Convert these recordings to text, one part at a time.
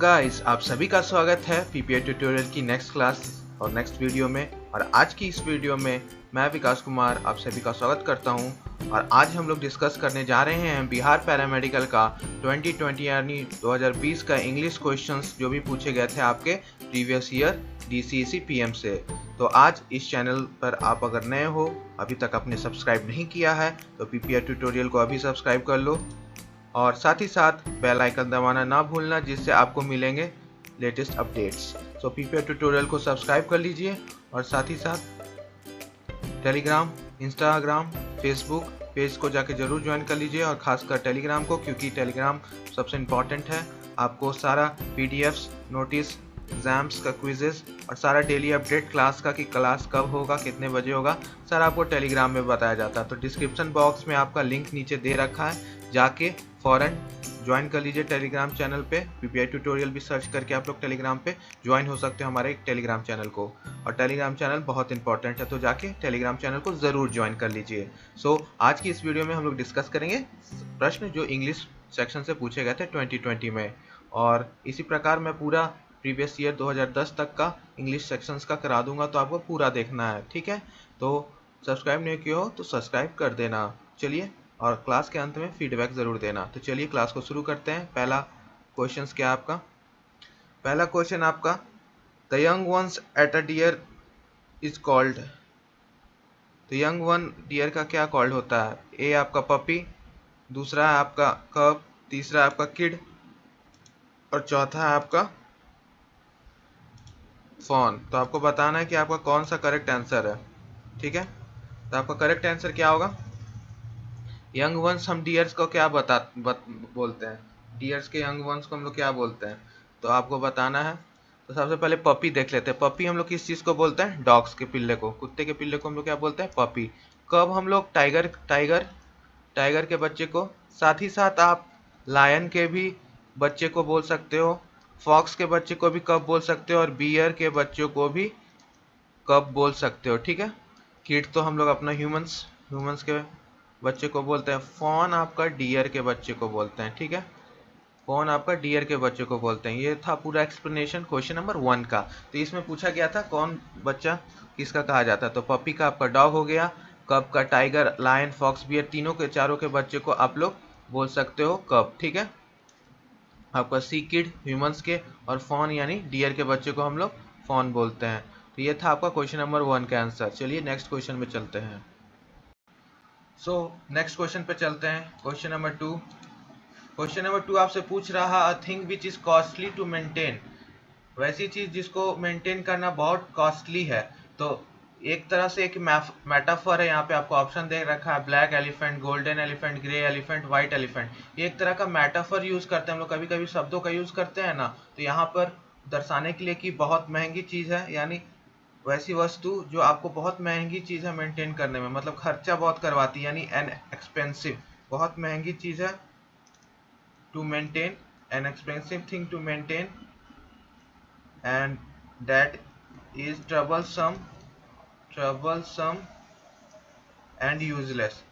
Guys, आप सभी का स्वागत है पीपीआई ट्यूटोरियल की नेक्स्ट क्लास और नेक्स्ट वीडियो में। और आज की इस वीडियो में मैं विकास कुमार आप सभी का स्वागत करता हूं। और आज हम लोग डिस्कस करने जा रहे हैं बिहार पैरामेडिकल का 2020 यानी 2020 का इंग्लिश क्वेश्चंस जो भी पूछे गए थे आपके प्रीवियस ईयर डीसीईसी पीएम से। तो आज इस चैनल पर आप अगर नए हो, अभी तक आपने सब्सक्राइब नहीं किया है तो पीपीआई ट्यूटोरियल को अभी सब्सक्राइब कर लो और साथ ही साथ बेल आइकन दबाना ना भूलना, जिससे आपको मिलेंगे लेटेस्ट अपडेट्स। सो पीपीआई ट्यूटोरियल को सब्सक्राइब कर लीजिए और साथ ही साथ टेलीग्राम, इंस्टाग्राम, फेसबुक पेज को जाके जरूर ज्वाइन कर लीजिए और खासकर टेलीग्राम को, क्योंकि टेलीग्राम सबसे इम्पॉर्टेंट है। आपको सारा पीडीएफ्स, नोटिस, एग्जाम्स का क्विजेस और सारा डेली अपडेट क्लास का कि क्लास कब होगा, कितने बजे होगा, सारा आपको टेलीग्राम में बताया जाता है। तो डिस्क्रिप्शन बॉक्स में आपका लिंक नीचे दे रखा है, जाके फौरन ज्वाइन कर लीजिए टेलीग्राम चैनल पे। पीपीआई ट्यूटोरियल भी सर्च करके आप लोग टेलीग्राम पे ज्वाइन हो सकते हो हमारे टेलीग्राम चैनल को। और टेलीग्राम चैनल बहुत इंपॉर्टेंट है, तो जाके टेलीग्राम चैनल को ज़रूर ज्वाइन कर लीजिए। सो आज की इस वीडियो में हम लोग डिस्कस करेंगे प्रश्न जो इंग्लिश सेक्शन से पूछे गए थे 2020 में, और इसी प्रकार मैं पूरा प्रीवियस ईयर 2010 तक का इंग्लिश सेक्शंस का करा दूंगा, तो आपको पूरा देखना है, ठीक है। तो सब्सक्राइब नहीं किया हो तो सब्सक्राइब कर देना। चलिए, और क्लास के अंत में फीडबैक ज़रूर देना। तो चलिए क्लास को शुरू करते हैं। पहला क्वेश्चन क्या है आपका? पहला क्वेश्चन आपका, the young ones at a deer is called. तो यंग वन डियर का क्या कॉल्ड होता है? ए आपका पपी, दूसरा है आपका कब, तीसरा है आपका किड और चौथा है आपका फॉन। तो आपको बताना है कि आपका कौन सा करेक्ट आंसर है, ठीक है। तो आपका करेक्ट आंसर क्या होगा? यंग वंस हम डियर्स को क्या बोलते हैं? डियर्स के यंग वंस को हम लोग क्या बोलते हैं? तो आपको बताना है। तो सबसे पहले पपी देख लेते हैं। पपी हम लोग किस चीज़ को बोलते हैं? डॉग्स के पिल्ले को, कुत्ते के पिल्ले को हम लोग क्या बोलते हैं? पपी। कब हम लोग टाइगर टाइगर टाइगर के बच्चे को, साथ ही साथ आप लायन के भी बच्चे को बोल सकते हो, फॉक्स के बच्चे को भी कब बोल सकते हो और बियर के बच्चों को भी कब बोल सकते हो, ठीक है। किड तो हम लोग अपना ह्यूमंस के बच्चे को बोलते हैं। फॉन आपका डियर के बच्चे को बोलते हैं, ठीक है। फॉन आपका डियर के बच्चे को बोलते हैं। ये था पूरा एक्सप्लेनेशन क्वेश्चन नंबर 1 का। तो इसमें पूछा गया था कौन बच्चा किसका कहा जाता है। तो पपी का आपका डॉग हो गया, कब का टाइगर, लायन, फॉक्स, बियर, तीनों के चारों के बच्चे को आप लोग बोल सकते हो कब, ठीक है। आपका सी किड ह्यूमंस के, और फॉन यानी डियर के बच्चे को हम लोग फॉन बोलते हैं। तो ये था आपका क्वेश्चन नंबर 1 का आंसर। चलिए नेक्स्ट क्वेश्चन में चलते हैं। सो नेक्स्ट क्वेश्चन पे चलते हैं। Question number 2। क्वेश्चन नंबर 2 आपसे पूछ रहा, a thing which is costly to maintain. वैसी चीज जिसको मेंटेन करना बहुत कॉस्टली है। तो एक तरह से एक मेटाफर है, यहाँ पे आपको ऑप्शन दे रखा है, black elephant, golden elephant, grey elephant, white elephant. ये एक तरह का मेटाफर यूज करते हैं हम लोग, कभी कभी शब्दों का यूज करते हैं ना, तो यहाँ पर दर्शाने के लिए कि बहुत महंगी चीज है, यानी वैसी वस्तु जो आपको बहुत महंगी चीज है मेंटेन करने में, मतलब खर्चा बहुत करवाती है, यानी एन एक्सपेंसिव, बहुत महंगी चीज है। To maintain, an expensive thing to maintain, and that is troublesome and useless.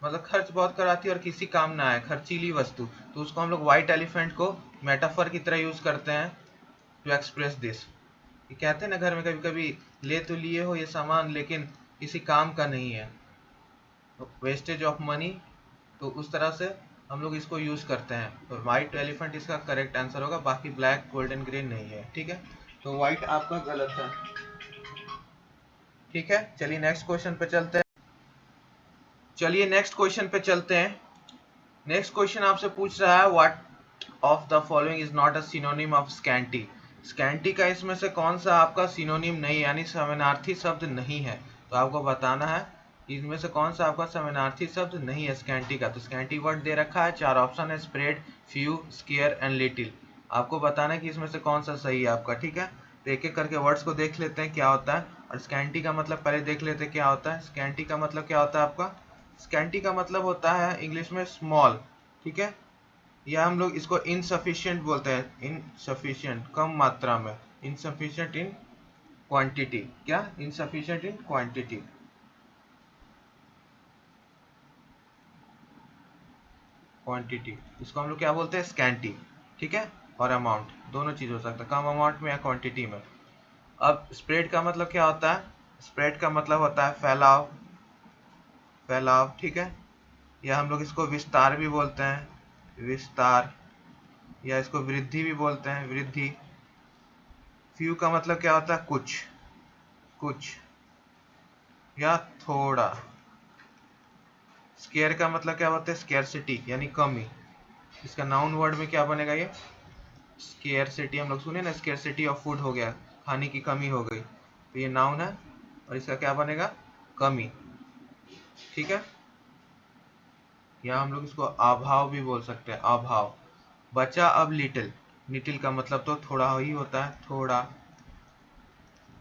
मतलब खर्च बहुत कराती है और किसी काम ना आए, खर्चीली वस्तु। तो उसको हम लोग व्हाइट एलिफेंट को मेटाफर की तरह यूज करते हैं टू एक्सप्रेस दिस। ये कहते हैं ना, घर में कभी कभी ले तो लिए हो ये सामान, लेकिन किसी काम का नहीं है, वेस्टेज ऑफ मनी। तो उस तरह से हम लोग इसको यूज करते हैं। तो व्हाइट एलिफेंट इसका करेक्ट आंसर होगा, बाकी ब्लैक, गोल्डन, ग्रीन नहीं है, ठीक है। तो व्हाइट आपका गलत है, ठीक है। चलिए नेक्स्ट क्वेश्चन पे चलते हैं। नेक्स्ट क्वेश्चन आपसे पूछ रहा है, what of the following is not a synonym of scanty. Scanty का इसमें से कौन सा आपका सिनोनिम नहीं, यानी समानार्थी शब्द नहीं है। तो आपको बताना है इनमें से कौन सा आपका समानार्थी शब्द नहीं है स्कैंटी का। तो स्कैंटी वर्ड दे रखा है, 4 ऑप्शन है, spread, few, square and little. आपको बताना है कि इसमें से कौन सा सही है आपका, ठीक है। तो एक एक करके वर्ड्स को देख लेते हैं क्या होता है। और स्कैंटी का मतलब पहले देख लेते हैं क्या होता है। स्कैंटी का मतलब क्या होता है आपका? स्कैंटी का मतलब होता है इंग्लिश में स्मॉल, ठीक है। या हम लोग इसको इनसफिशिएंट बोलते हैं, इनसफिशिएंट कम मात्रा में, इनसफिशिएंट इन क्वांटिटी। क्या? Insufficient in quantity, quantity. इसको हम लोग क्या बोलते हैं? स्कैंटी, ठीक है। और अमाउंट, दोनों चीज हो सकता है, कम अमाउंट में या क्वांटिटी में। अब स्प्रेड का मतलब क्या होता है? स्प्रेड का मतलब होता है फैलाव, फैलाव, ठीक है, या हम लोग इसको विस्तार भी बोलते हैं, विस्तार, या इसको वृद्धि भी बोलते हैं, वृद्धि। फ्यू का मतलब क्या होता है? कुछ, कुछ या थोड़ा। स्केयर का मतलब क्या होता है? स्केर्सिटी यानी कमी। इसका नाउन वर्ड में क्या बनेगा ये? स्केर्सिटी। हम लोग सुने ना, स्केर्सिटी ऑफ फूड हो गया, खाने की कमी हो गई, तो ये नाउन है और इसका क्या बनेगा? कमी, ठीक है। या हम लोग इसको अभाव भी बोल सकते हैं, अभाव। बचा अब लिटिल, लिटिल का मतलब तो थोड़ा ही होता है, थोड़ा।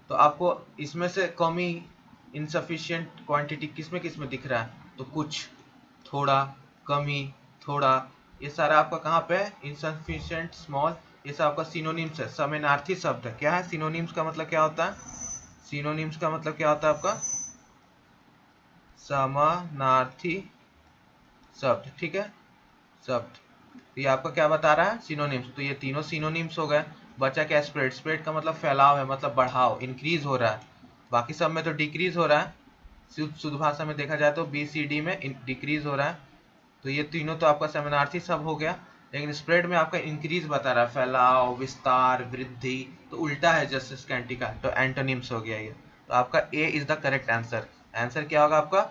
तो आपको इसमें से कमी, इनसफिशिएंट क्वांटिटी किसमें किसमें दिख रहा है? तो कुछ, थोड़ा, कमी, थोड़ा, ये सारा आपका कहाँ पे है? इनसफिशिएंट, स्मॉल, ये सब आपका सिनोनिम्स है, समानार्थी शब्द है। क्या है सिनोनिम्स का मतलब? क्या होता है सिनोनिम्स का मतलब? क्या होता है आपका? समानार्थी शब्द, ठीक है, शब्द। तो ये आपका क्या बता रहा है? सिनोनिम्स। तो ये तीनों सिनोनिम्स हो गए। बचा क्या? स्प्रेड। स्प्रेड का मतलब फैलाव है, मतलब बढ़ाव, इंक्रीज हो रहा है। बाकी सब में तो डिक्रीज हो रहा है, शुद्ध भाषा में देखा जाए तो बी सी डी में डिक्रीज हो रहा है। तो ये तीनों तो आपका समानार्थी शब्द हो गया, लेकिन स्प्रेड में आपका इंक्रीज बता रहा है, फैलाव, विस्तार, वृद्धि, तो उल्टा है जस्ट स्कैंटी का, तो एंटोनिम्स हो गया ये। तो आपका A is the correct answer. Answer क्या होगा आपका?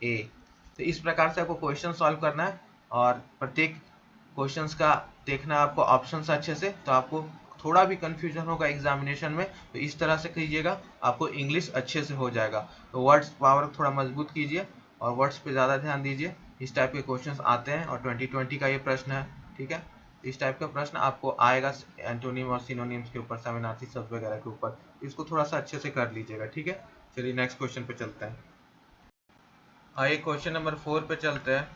ए। तो इस प्रकार से आपको क्वेश्चन सॉल्व करना है, और प्रत्येक क्वेश्चंस का देखना आपको ऑप्शंस अच्छे से, तो आपको थोड़ा भी कंफ्यूजन होगा एग्जामिनेशन में तो इस तरह से कीजिएगा, आपको इंग्लिश अच्छे से हो जाएगा। तो वर्ड्स पावर थोड़ा मजबूत कीजिए और वर्ड्स पे ज़्यादा ध्यान दीजिए। इस टाइप के क्वेश्चंस आते हैं और 2020 का ये प्रश्न है, ठीक है। इस टाइप का प्रश्न आपको आएगा एंटोनिम और सिनोनिम्स के ऊपर, समानार्थी शब्द वगैरह के ऊपर, इसको थोड़ा सा अच्छे से कर लीजिएगा, ठीक है। चलिए नेक्स्ट क्वेश्चन पे चलते हैं। आइए क्वेश्चन नंबर 4 पे चलते हैं।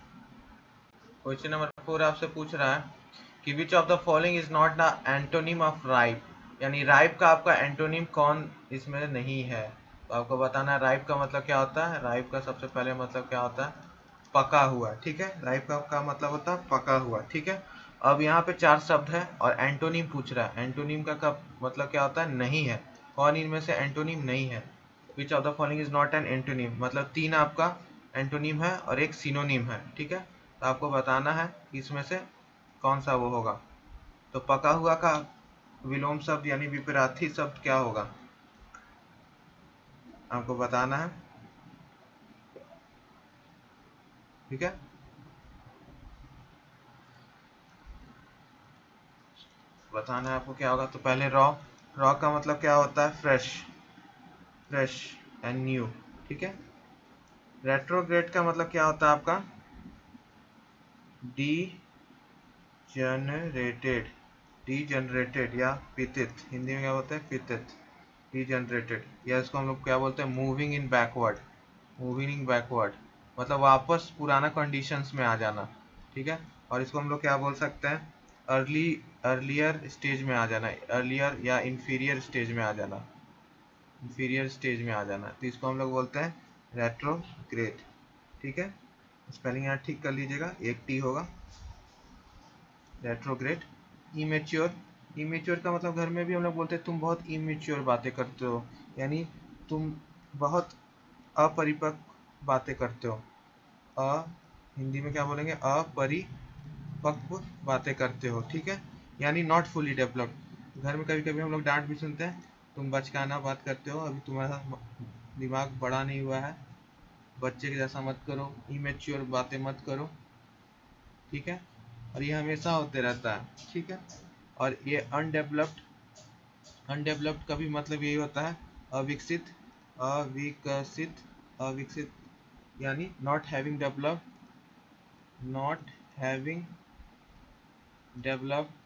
क्वेश्चन नंबर 4 आपसे पूछ रहा है कि which of the following is not the antonym of ripe, यानी राइप का आपका एंटोनिम कौन इसमें नहीं है। तो आपको बताना है राइप का मतलब क्या होता है। राइप का सबसे पहले मतलब क्या होता है? पका हुआ, ठीक है। राइप का मतलब होता है पका हुआ, ठीक है। अब यहाँ पे 4 शब्द है और एंटोनिम पूछ रहा है। एंटोनिम का मतलब क्या होता है? नहीं है। कौन इनमें से एंटोनिम नहीं है? Which of the following is not an antonym, मतलब 3 आपका एंटोनिम है और एक सिनोनिम है, ठीक है। तो आपको बताना है कि इसमें से कौन सा वो होगा। तो पका हुआ का विलोम शब्द यानी विपरीत शब्द क्या होगा? आपको बताना है, ठीक है। बताना है आपको क्या होगा। तो पहले रॉ, रॉ का मतलब क्या होता है? फ्रेश, फ्रेश एंड न्यू, ठीक है। रेट्रोग्रेड का मतलब क्या होता है आपका? डी जनरेटेड, डीजनरेटेड या पितित, हिंदी में क्या बोलते हैं? पितित, डीजनरेटेड। या इसको हम लोग क्या बोलते हैं? Moving in backward, moving in backward, मतलब वापस पुराना कंडीशंस में आ जाना, ठीक है। और इसको हम लोग क्या बोल सकते हैं? अर्ली, अर्लियर स्टेज में आ जाना, अर्लियर या इंफीरियर स्टेज में आ जाना, इंफीरियर स्टेज में आ जाना, तो इसको हम लोग बोलते हैं रेट्रोग्रेड, ठीक है। स्पेलिंग यहाँ ठीक कर लीजिएगा, एक टी होगा। रेट्रोग्रेड। इमेच्योर, इमेच्योर का मतलब घर में भी हम लोग बोलते हैं तुम बहुत इमेच्योर बातें करते हो, यानी तुम बहुत अपरिपक्व बातें करते हो। अ हिंदी में क्या बोलेंगे? अपरिपक्व बातें करते हो, ठीक है, यानी नॉट फुली डेवलप्ड। घर में कभी कभी हम लोग डांट भी सुनते हैं, तुम बचकाना बात करते हो, अभी तुम्हारा दिमाग बड़ा नहीं हुआ है, बच्चे के जैसा मत करो, इमेच्योर बातें मत करो, ठीक है। और ये हमेशा होते रहता है, ठीक है। और ये अनडेवलप्ड, अनडेवलप्ड का भी मतलब यही होता है अविकसित, अविकसित, अविकसित, यानी not having developed, not having developed.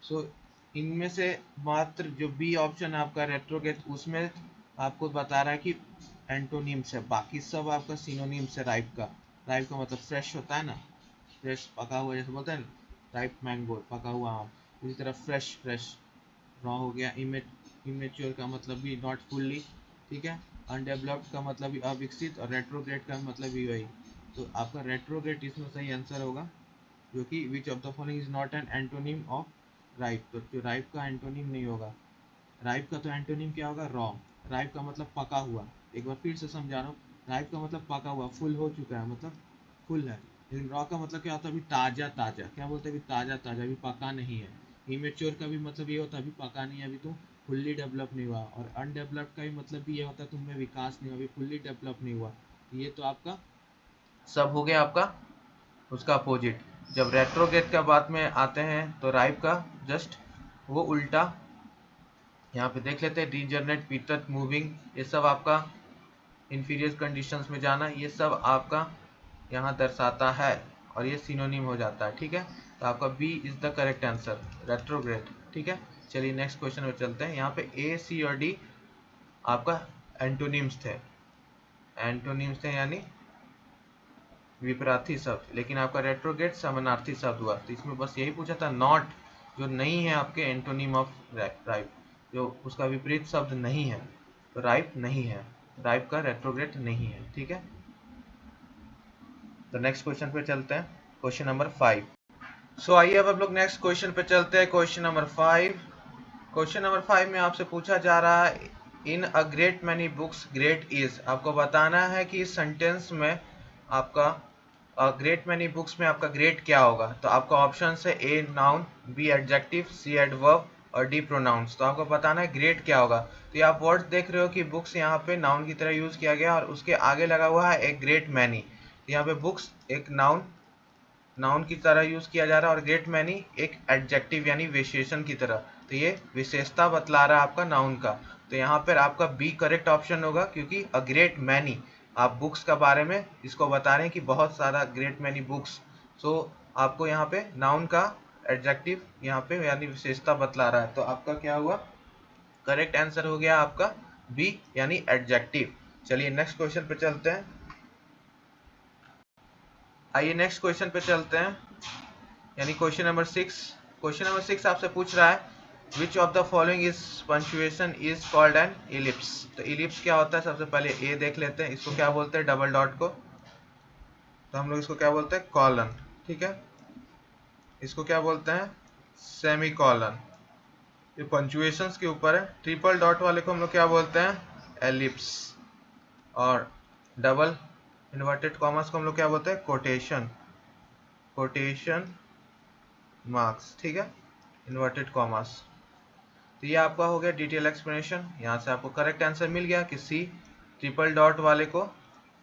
So इनमें से मात्र जो बी ऑप्शन है आपका रेट्रोगेट, उसमें आपको बता रहा है कि एंटोनिम्स है, बाकी सब आपका सिनोनिम्स है। राइप का, राइप का मतलब फ्रेश होता है ना, फ्रेश पका हुआ, जैसे बोलते हैं राइप मैंगो, पका हुआ आम, उसी तरह फ्रेश, फ्रेश। रॉ हो गया। इमेच्योर का मतलब भी नॉट फुल्ली, ठीक है। अनडेवलप्ड का मतलब भी अविकसित, और रेट्रोग्रेड का मतलब भी वही। तो आपका रेट्रोग्रेड इसमें सही आंसर होगा। जो कि which of the following is not an antonym of ripe, तो जो राइप का एंटोनिम नहीं होगा। राइप का तो एंटोनिम क्या होगा, रॉ। राइप का मतलब पका हुआ। एक बार फिर से समझा रहा हूँ, राइप का मतलब पका हुआ, फुल हो चुका है, मतलब फुल है। लेकिन रॉ का मतलब क्या होता है, अभी ताज़ा ताज़ा, क्या बोलते हैं, अभी ताज़ा ताज़ा, अभी पका नहीं है। इमेच्योर का भी मतलब ये होता है अभी पका नहीं है, अभी तुम फुल्ली डेवलप नहीं हुआ। और अनडेवलप्ड का भी मतलब भी ये होता है तुम में विकास नहीं हुआ, अभी फुल्ली डेवलप नहीं हुआ। ये तो आपका सब हो गया आपका उसका अपोजिट। जब रेट्रोग्रेड का बात में आते हैं तो राइप का जस्ट वो उल्टा, यहाँ पे देख लेते हैं, डीजनरेट, पीटर, मूविंग, ये सब आपका इंफीरियर कंडीशंस में जाना, ये सब आपका यहाँ दर्शाता है और ये सिनोनिम हो जाता है। ठीक है, तो आपका B is the correct answer, retrograde. ठीक है, चलिए नेक्स्ट क्वेश्चन में चलते हैं। यहाँ पे ए, सी और डी आपका एंटोनिम्स थे, एंटोनिम्स थे यानी विपरार्थी शब्द, लेकिन आपका रेट्रोग्रेड समानार्थी शब्द हुआ। तो इसमें बस यही पूछा था, नॉट जो नहीं है आपके एंटोनिम ऑफ राइप, जो उसका विपरीत शब्द नहीं है, तो राइप नहीं है, राइप का रेट्रोग्रेड नहीं है। ठीक है, तो नेक्स्ट क्वेश्चन पे चलते हैं, क्वेश्चन नंबर 5। सो आइए अब हम लोग नेक्स्ट क्वेश्चन पे चलते हैं, क्वेश्चन नंबर 5। क्वेश्चन नंबर 5 में आपसे पूछा जा रहा है, in a great many books great is, आपको बताना है कि इस सेंटेंस में आपका ग्रेट मैनी बुक्स में आपका ग्रेट क्या होगा। तो आपका ऑप्शन है A noun, B adjective, C adverb और डी प्रोनाउंस। तो आपको बताना है ग्रेट क्या होगा। तो ये आप वर्ड्स देख रहे हो कि बुक्स यहाँ पे नाउन की तरह यूज किया गया और उसके आगे लगा हुआ है एक ग्रेट मैनी। तो यहाँ पे बुक्स एक नाउन, नाउन की तरह यूज किया जा रहा है और ग्रेट मैनी एक एडजेक्टिव यानी विशेषण की तरह। तो ये विशेषता बतला रहा है आपका नाउन का। तो यहाँ पर आपका बी करेक्ट ऑप्शन होगा, क्योंकि अ ग्रेट मैनी आप बुक्स का बारे में इसको बता रहे हैं कि बहुत सारा ग्रेट मैनी बुक्स। सो आपको यहाँ पे नाउन का एडजेक्टिव यहाँ पे यानी विशेषता बतला रहा है। तो आपका क्या हुआ, करेक्ट आंसर हो गया आपका बी यानी एडजेक्टिव। चलिए नेक्स्ट क्वेश्चन पे चलते हैं। आइए नेक्स्ट क्वेश्चन पे चलते हैं, यानी क्वेश्चन नंबर 6। क्वेश्चन नंबर 6 आपसे पूछ रहा है, which of the following is punctuation is called an ellipse. तो इलिप्स क्या होता है, सबसे पहले ए देख लेते हैं, इसको क्या बोलते हैं, डबल डॉट को, तो हम लोग इसको क्या बोलते हैं, कॉलन। ठीक है, इसको क्या बोलते हैं, सेमी कॉलन। ये पंक्चुएशंस के ऊपर है। ट्रिपल डॉट वाले को हम लोग क्या बोलते हैं, एलिप्स। और डबल इन्वर्टेड कॉमर्स को हम लोग क्या बोलते हैं, कोटेशन, कोटेशन मार्क्स। ठीक है, इन्वर्टेड कॉमर्स। तो ये आपका हो गया डिटेल एक्सप्लेनेशन। यहाँ से आपको करेक्ट आंसर मिल गया कि सी, ट्रिपल डॉट वाले को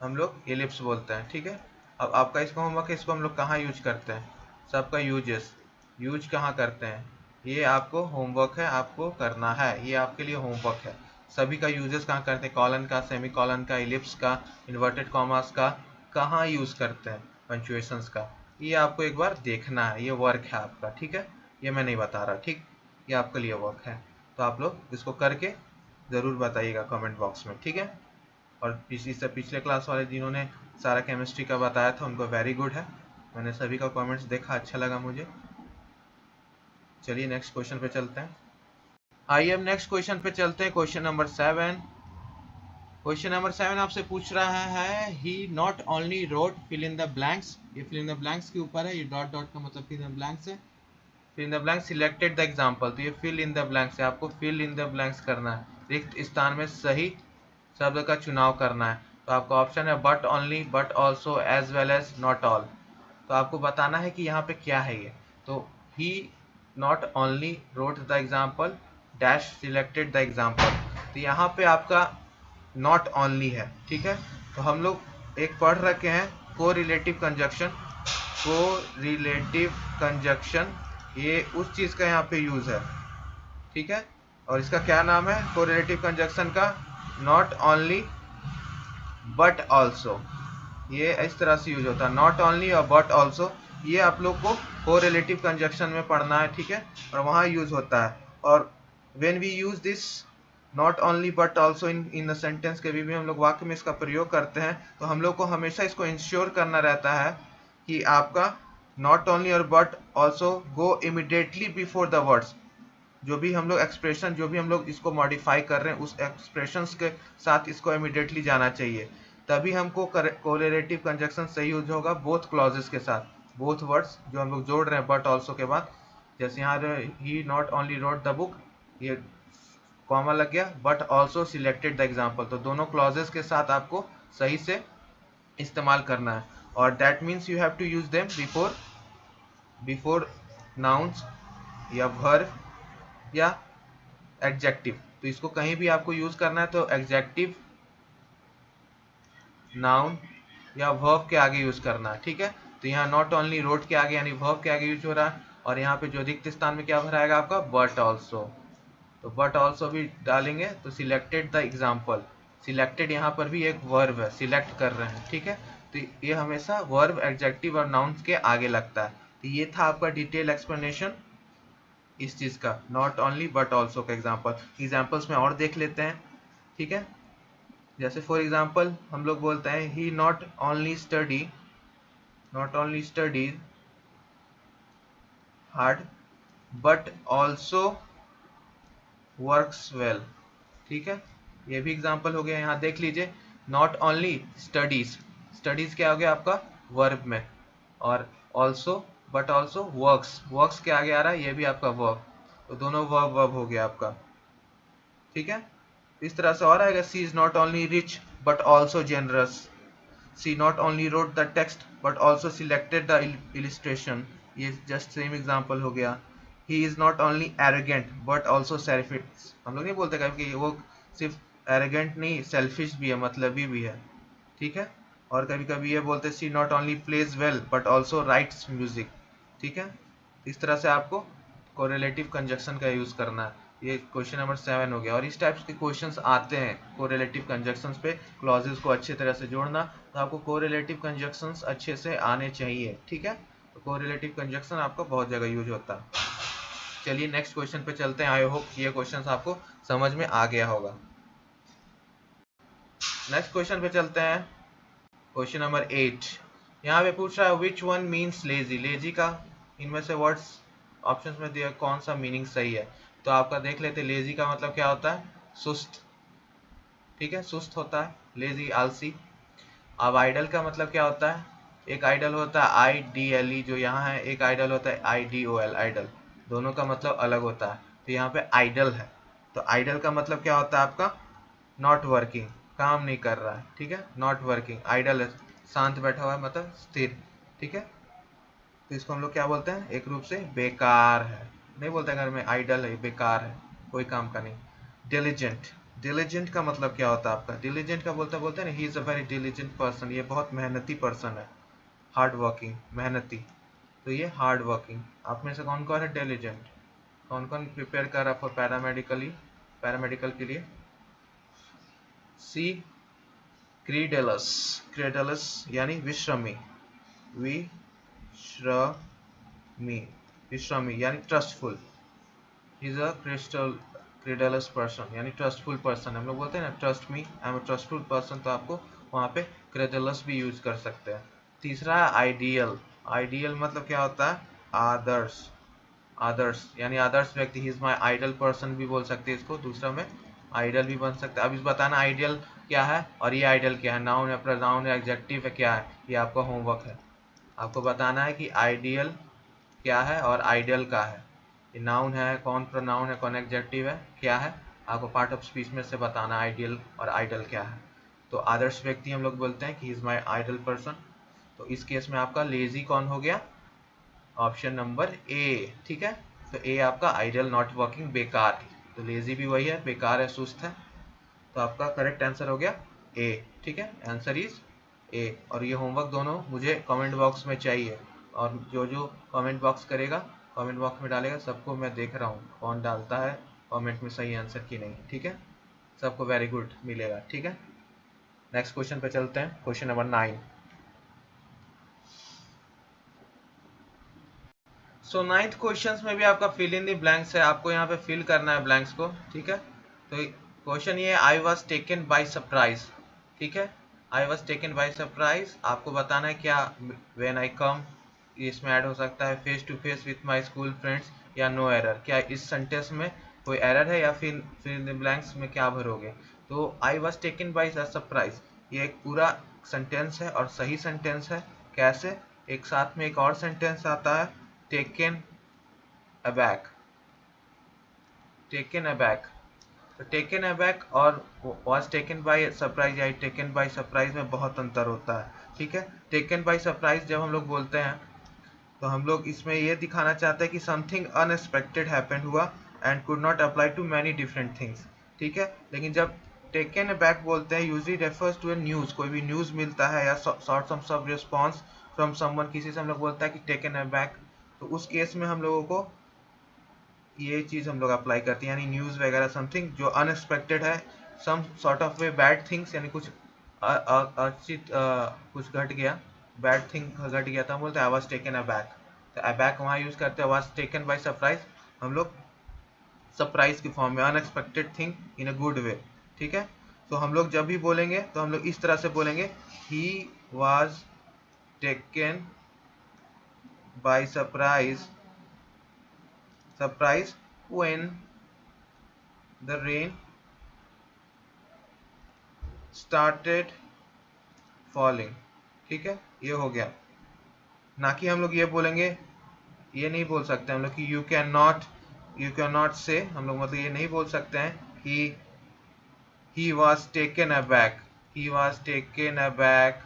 हम लोग एलिप्स बोलते हैं। ठीक है, अब आपका इसका होमवर्क है, इसको हम लोग कहाँ यूज करते हैं, सबका यूजेस, यूज कहाँ करते हैं, ये आपको होमवर्क है, आपको करना है, ये आपके लिए होमवर्क है। सभी का यूजेस कहाँ करते हैं, कॉलन का, सेमी कॉलन का, एलिप्स का, इन्वर्टेड कॉमर्स का, कहाँ यूज करते हैं, पंक्चुएशंस का, ये आपको एक बार देखना है, ये वर्क है आपका। ठीक है, ये मैं नहीं बता रहा, ठीक, ये आपके लिए वर्क है। तो आप लोग इसको करके ज़रूर बताइएगा कमेंट बॉक्स में। ठीक है, और इससे पिछले क्लास वाले जिन्होंने सारा केमिस्ट्री का बताया था उनको वेरी गुड है, मैंने सभी का कमेंट्स देखा, अच्छा लगा मुझे। चलिए नेक्स्ट क्वेश्चन पे चलते हैं। आइए अब नेक्स्ट क्वेश्चन पे चलते हैं, क्वेश्चन नंबर 7। क्वेश्चन नंबर 7 आपसे पूछ रहा है, he not only wrote fill in the blanks. ये फिल इन द ब्लैंक्स के ऊपर है, ये डॉट डॉट का मतलब फिल इन द ब्लैंक्स है। Fill in the blank selected the example, तो ये फिल इन द ब्लैंक्स है, आपको फिल इन द ब्लैंक्स करना है, रिक्त स्थान में सही शब्द का चुनाव करना है। तो आपका ऑप्शन है but only, but also, as well as, not all. तो आपको बताना है कि यहाँ पे क्या है ये। तो he not only wrote the example dash selected the example, तो यहाँ पे आपका नॉट ओनली है। ठीक है, तो हम लोग एक पढ़ रखे हैं को रिलेटिव कंजक्शन, को रिलेटिव कंजक्शन, ये उस चीज का यहाँ पे यूज है। ठीक है, और इसका क्या नाम है, को रिलेटिव कंजक्शन का, नॉट ओनली बट ऑल्सो। ये इस तरह से यूज होता है, नॉट ओनली और बट ऑल्सो, ये आप लोग को कोरिलेटिव कंजक्शन में पढ़ना है। ठीक है, और वहाँ यूज होता है। और when we use this not only but also in the sentence, कभी भी हम लोग वाक्य में इसका प्रयोग करते हैं तो हम लोग को हमेशा इसको इंश्योर करना रहता है कि आपका नॉट ओनली और but also go immediately before the words. जो भी हम लोग एक्सप्रेशन, जो भी हम लोग इसको मॉडिफाई कर रहे हैं उस एक्सप्रेशंस के साथ इसको इमिडिएटली जाना चाहिए, तभी हमको कोरिलेटिव कंजक्शन सही यूज होगा बोथ क्लॉजेस के साथ, बोथ वर्ड्स जो हम लोग जोड़ रहे हैं बट ऑल्सो के बाद, जैसे यहाँ he not only wrote the book, ये कॉमा लग गया, but also selected the example, तो दोनों क्लॉजेस के साथ आपको सही से इस्तेमाल करना है। और that means you have to use them before nouns या वर्ब या एडजेक्टिव। तो इसको कहीं भी आपको यूज करना है तो एडजेक्टिव, नाउन या वर्ब के आगे यूज करना है, ठीक है। तो यहाँ नॉट ओनली रोट के आगे यानी वर्ब के आगे यूज हो रहा है, और यहाँ पे जो रिक्त स्थान में क्या भराएगा आपका, बट ऑल्सो। तो बट ऑल्सो भी डालेंगे तो सिलेक्टेड द एग्जाम्पल, सिलेक्टेड यहाँ पर भी एक वर्ब है, सिलेक्ट कर रहे हैं, ठीक है। तो ये हमेशा वर्ब, एडजेक्टिव और नाउन्स के आगे लगता है। तो ये था आपका डिटेल एक्सप्लेनेशन इस चीज का, नॉट ओनली बट ऑल्सो का एग्जाम्पल। एग्जाम्पल्स में और देख लेते हैं, ठीक है। जैसे फॉर एग्जाम्पल हम लोग बोलते हैं he not only studies hard but also works well, ठीक है। ये भी एग्जाम्पल हो गया। यहाँ देख लीजिए, नॉट ओनली स्टडीज, स्टडीज क्या हो गया आपका वर्ब में, और also but also works, works के आगे आ रहा है, ये भी आपका वर्ब, तो दोनों वर्ब वर्ब हो गया आपका, ठीक है। इस तरह से और आएगा, she is not only rich but also generous, she not only wrote the text but also selected the illustration, ये जस्ट सेम एग्जाम्पल हो गया। He is not only arrogant but also selfish, हम लोग नहीं बोलते कभी कि वो सिर्फ एरोगेंट नहीं, सेल्फिश भी है, मतलबी भी है, ठीक है। और कभी कभी ये बोलते she not only plays well but also writes music, ठीक है। इस तरह से आपको कोरिलेटिव कंजक्शन का यूज करना है। ये क्वेश्चन नंबर 7 हो गया। और इस टाइप्स के क्वेश्चंस आते हैं कोरिलेटिव कंजक्शंस पे, क्लॉजेस को अच्छे तरह से जोड़ना, तो आपको कोरिलेटिव कंजक्शंस अच्छे से आने चाहिए, ठीक है। तो कोरिलेटिव कंजक्शन आपका बहुत जगह यूज होता है। चलिए नेक्स्ट क्वेश्चन पे चलते हैं। आई होप ये क्वेश्चन आपको समझ में आ गया होगा। नेक्स्ट क्वेश्चन पे चलते हैं, क्वेश्चन नंबर 8। यहाँ पे पूछ रहा है which one means lazy, lazy का इनमें से वर्ड्स ऑप्शंस में दिया कौन सा मीनिंग सही है। तो आपका देख लेते, लेजी का मतलब क्या होता है, सुस्त, ठीक है, सुस्त होता है लेजी, आलसी। अब आइडल का मतलब क्या होता है, एक आइडल होता है IDLE जो यहाँ है, एक आइडल होता है IDOL, आइडल, दोनों का मतलब अलग होता है। तो यहाँ पे आइडल है, तो आइडल का मतलब क्या होता है आपका, नॉट वर्किंग, काम नहीं कर रहा है, ठीक है, नॉट वर्किंग, आइडल है, शांत बैठा हुआ है मतलब स्थिर, ठीक है। तो इसको हम लोग क्या बोलते हैं, एक रूप से बेकार है, नहीं बोलते घर में आइडल है, बेकार है, कोई काम का नहीं। डिलीजेंट, डिलीजेंट का मतलब क्या होता है आपका, डिलीजेंट का बोलते बोलते हैं ना, he is a very diligent person, ये बहुत मेहनती पर्सन है, हार्ड वर्किंग, मेहनती, तो ये हार्ड वर्किंग। आप में से कौन कौन है डिलीजेंट, कौन कौन प्रिपेयर कर रहा फॉर पैरामेडिकल के लिए। सी क्रीडेलस, क्रेडलस यानी विश्रमी, विश्रमी, विश्रमी यानी ट्रस्टफुल, इज अ क्रेडलस पर्सन यानी ट्रस्टफुल पर्सन। हम लोग बोलते हैं ना trust me, I am a trustful person, तो आपको वहाँ पे क्रेडलस भी यूज कर सकते हैं। तीसरा है आइडियल, आइडियल मतलब क्या होता है, आदर्श, आदर्श यानी आदर्श व्यक्ति, he is my idol person भी बोल सकते हैं इसको, दूसरा में आइडल भी बन सकता है। अब इस बताना आइडियल क्या है और ये आइडल क्या है, नाउन है, प्रोनाउन है, एडजेक्टिव है, क्या है, ये आपका होमवर्क है। आपको बताना है कि आइडियल क्या है और आइडल का है, ये नाउन है, कौन प्रोनाउन है, कौन एडजेक्टिव है, क्या है, आपको पार्ट ऑफ स्पीच में से बताना आइडियल और आइडल क्या है। तो आदर्श व्यक्ति हम लोग बोलते हैं कि इज माई आइडल पर्सन। तो इस केस में आपका लेजी कौन हो गया, ऑप्शन नंबर ए, ठीक है। तो ए आपका आइडल, नॉट वर्किंग, बेकार, तो लेजी भी वही है, बेकार है, सुस्त है, तो आपका करेक्ट आंसर हो गया ए, ठीक है, आंसर इज ए। और ये होमवर्क दोनों मुझे कमेंट बॉक्स में चाहिए, और जो जो कमेंट बॉक्स करेगा, कमेंट बॉक्स में डालेगा, सबको मैं देख रहा हूँ कौन डालता है कमेंट में सही आंसर की नहीं, ठीक है, सबको वेरी गुड मिलेगा, ठीक है। नेक्स्ट क्वेश्चन पे चलते हैं, question number 9। So ninth question में भी आपका फिल इन द ब्लैंक्स है, आपको यहाँ पे फिल करना है ब्लैंक्स को, ठीक है। तो क्वेश्चन ये, I was taken by surprise, ठीक है, I was taken by surprise, आपको बताना है क्या, व्हेन आई कम, इसमें ऐड हो सकता है face to face with my school friends, या नो एरर, क्या इस सेंटेंस में कोई एरर है, या फिर इन द ब्लैंक्स में क्या भरोगे। तो I was taken by surprise ये एक पूरा सेंटेंस है और सही सेंटेंस है, कैसे, एक साथ में एक और सेंटेंस आता है टेकन अबैक। टेकन अबैक, तो टेकन अबैक और वाज टेकन बाय सरप्राइज या टेकन बाय सरप्राइज में बहुत अंतर होता है। ठीक है, टेकन बाय सरप्राइज जब हम लोग बोलते हैं तो हम लोग इसमें ये दिखाना चाहते हैं कि समथिंग अनएक्सपेक्टेड हैपेंड हुआ and could not apply to many different things. ठीक है, लेकिन जब टेकन अबैक बोलते हैं usually refers to a news, कोई भी न्यूज़ मिलता है या sort of response from someone, किसी से हम लोग बोलता है कि टेकन अबैक, तो उस केस में हम लोगों को ये चीज़ हम लोग अप्लाई करते हैं, यानी न्यूज़ वगैरह समथिंग जो अनएक्सपेक्टेड है, some sort of way bad things, यानी कुछ कुछ घट गया, बैड थिंग घट गया, तो हम बोलते हैं आई वाज टेकन अबैक। तो अबैक वहाँ यूज़ करते हैं, वाज टेकन बाय सरप्राइज हम लोग सरप्राइज की फॉर्म में, unexpected thing in a good way. ठीक है, तो हम लोग जब भी बोलेंगे तो हम लोग इस तरह से बोलेंगे, he was taken by surprise when the rain started falling। ठीक है, ये हो गया। ना कि हम लोग ये बोलेंगे, ये नहीं बोल सकते हम लोग कि यू कैन नॉट से, हम लोग मतलब ये नहीं बोल सकते हैं he was taken aback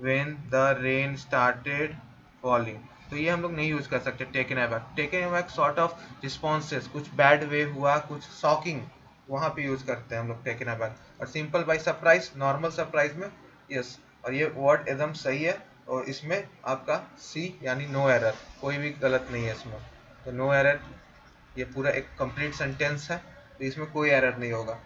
when the rain started falling। तो ये हम लोग नहीं यूज कर सकते taken aback sort of responses, कुछ बैड वे हुआ, कुछ शॉकिंग, वहां पे यूज करते हैं हम लोग टेकन अबैक। और simple by surprise, normal surprise में यस, और ये वर्ड एकदम सही है, और इसमें आपका सी यानी नो एरर, कोई भी गलत नहीं है इसमें, तो नो एरर, ये पूरा एक कंप्लीट सेंटेंस है, तो इसमें कोई एरर नहीं होगा।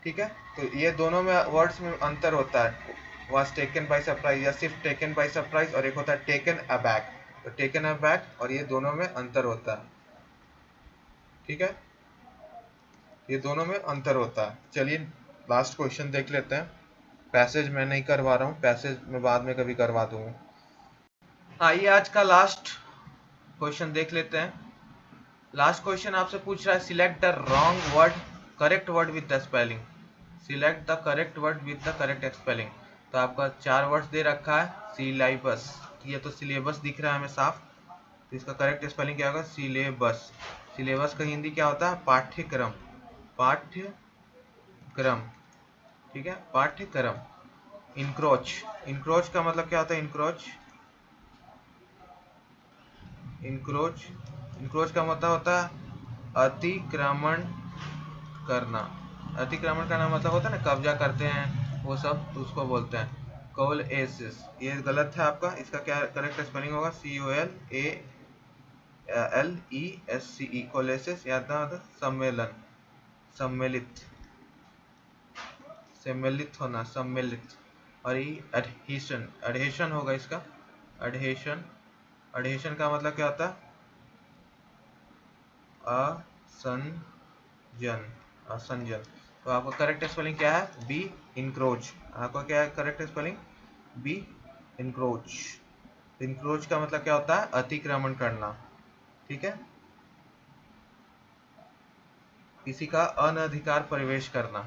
ठीक है, तो ये दोनों में वर्ड्स में अंतर होता है, वाज टेकन बाय सरप्राइज या सिर्फ टेकन बाय सरप्राइज, और एक होता है टेकन अबैक, तो टेकन अबैक और ये दोनों में अंतर होता है। ठीक है, ये दोनों में अंतर होता है। चलिए लास्ट क्वेश्चन देख लेते हैं। पैसेज मैं नहीं करवा रहा हूँ, पैसेज में बाद में कभी करवा दूंगा। आइए आज का लास्ट क्वेश्चन देख लेते हैं। लास्ट क्वेश्चन आपसे पूछ रहा है select the wrong word correct word with the spelling. Select the correct word with the correct spelling. तो आपका 4 वर्ड्स दे रखा है, सिलेबस, ये तो सिलेबस दिख रहा है हमें साफ, तो इसका करेक्ट स्पेलिंग क्या होगा, सिलेबस। सिलेबस का हिंदी क्या होता है, पाठ्यक्रम, पाठ्यक्रम। ठीक है, पाठ्यक्रम। इंक्रोच, इंक्रोच का मतलब क्या होता है, इंक्रोच, इंक्रोच, इंक्रोच का मतलब होता है अतिक्रमण करना। अतिक्रमण करना मतलब होता है ना, कब्जा करते हैं वो सब, तो उसको बोलते हैं कोलेसिस। ये गलत है आपका, इसका क्या करेक्ट स्पेलिंग होगा, COLALESCE, कोलेसिस। याद ना होता, सम्मेलन, सम्मिलित, सम्मिलित होना, सम्मिलित। और ये एडहेशन, एडहेशन होगा इसका, एडहेशन। एडहेशन का मतलब क्या होता है, असंजन, असंजन। तो आपका करेक्ट स्पेलिंग क्या है, बी इंक्रोच। आपका क्या है correct spelling, B encroach. Encroach का मतलब क्या होता है, अतिक्रमण करना। ठीक है, किसी का अनधिकार प्रवेश करना,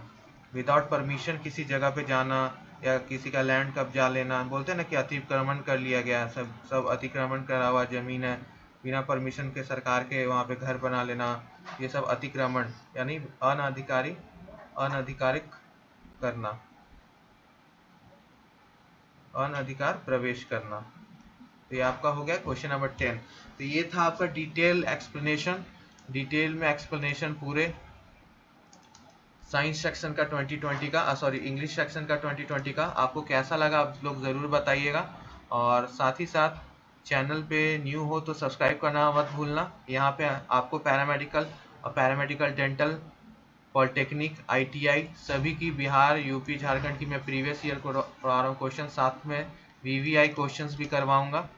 विदाउट परमिशन किसी जगह पे जाना, या किसी का लैंड कब्जा लेना, बोलते हैं ना कि अतिक्रमण कर लिया गया, सब अतिक्रमण करा हुआ जमीन है, बिना परमिशन के सरकार के वहाँ पे घर बना लेना, ये सब अतिक्रमण यानी अनधिकारिक करना, अनधिकार प्रवेश करना। तो ये आपका हो गया क्वेश्चन नंबर 10। तो ये था आपका डिटेल एक्सप्लेनेशन, डिटेल में एक्सप्लेनेशन पूरे साइंस सेक्शन का 2020 का, सॉरी इंग्लिश सेक्शन का 2020 का। आपको कैसा लगा आप लोग ज़रूर बताइएगा, और साथ ही साथ चैनल पे न्यू हो तो सब्सक्राइब करना मत भूलना। यहाँ पे आपको पैरामेडिकल और पैरामेडिकल डेंटल, पॉलिटेक्निक, ITI सभी की, बिहार, यूपी, झारखंड की मैं प्रीवियस ईयर को करवा रहा हूँ क्वेश्चन, साथ में VVI क्वेश्चंस भी करवाऊँगा,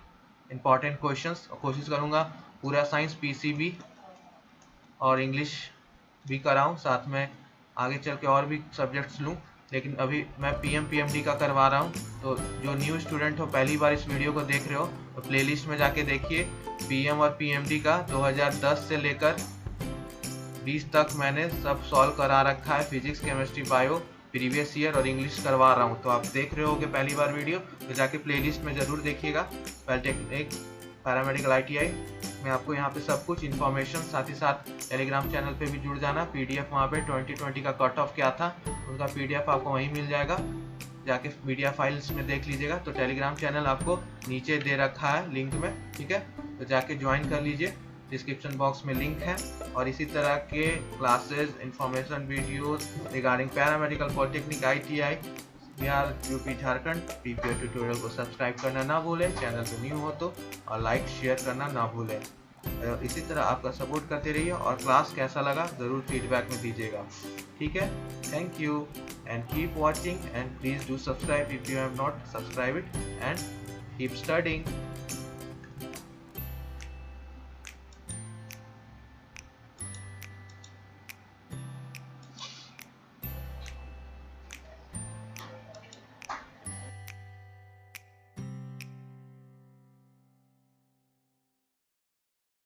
इंपॉर्टेंट क्वेश्चंस, और कोशिश करूँगा पूरा साइंस PCB और इंग्लिश भी कराऊँ, साथ में आगे चल के और भी सब्जेक्ट्स लूँ। लेकिन अभी मैं PM-PMD का करवा रहा हूँ, तो जो न्यू स्टूडेंट हो, पहली बार इस वीडियो को देख रहे हो, तो प्लेलिस्ट में जाके देखिए, PM और PMD का 2010 से लेकर 20 तक मैंने सब सॉल्व करा रखा है, physics, chemistry, bio, previous year और इंग्लिश करवा रहा हूँ। तो आप देख रहे होगे पहली बार वीडियो, तो जाके प्लेलिस्ट में ज़रूर देखिएगा, पॉलिटेक्निक पैरामेडिकल ITI में आपको यहाँ पे सब कुछ इन्फॉर्मेशन, साथ ही साथ टेलीग्राम चैनल पे भी जुड़ जाना। PDF वहाँ पे 2020 का कट ऑफ क्या था उनका PDF आपको वहीं मिल जाएगा, जाके मीडिया फाइल्स में देख लीजिएगा। तो टेलीग्राम चैनल आपको नीचे दे रखा है लिंक में, ठीक है, तो जाके ज्वाइन कर लीजिए, डिस्क्रिप्शन बॉक्स में लिंक है। और इसी तरह के classes, information videos regarding paramedical polytechnic ITI Bihar UP Jharkhand prepare tutorial को सब्सक्राइब करना ना भूलें, चैनल पे न्यू हो तो, और लाइक शेयर करना ना भूलें। इसी तरह आपका सपोर्ट करते रहिए, और क्लास कैसा लगा ज़रूर फीडबैक में दीजिएगा, ठीक है। Thank you and keep watching, and please do subscribe if you have not subscribed it, and keep studying.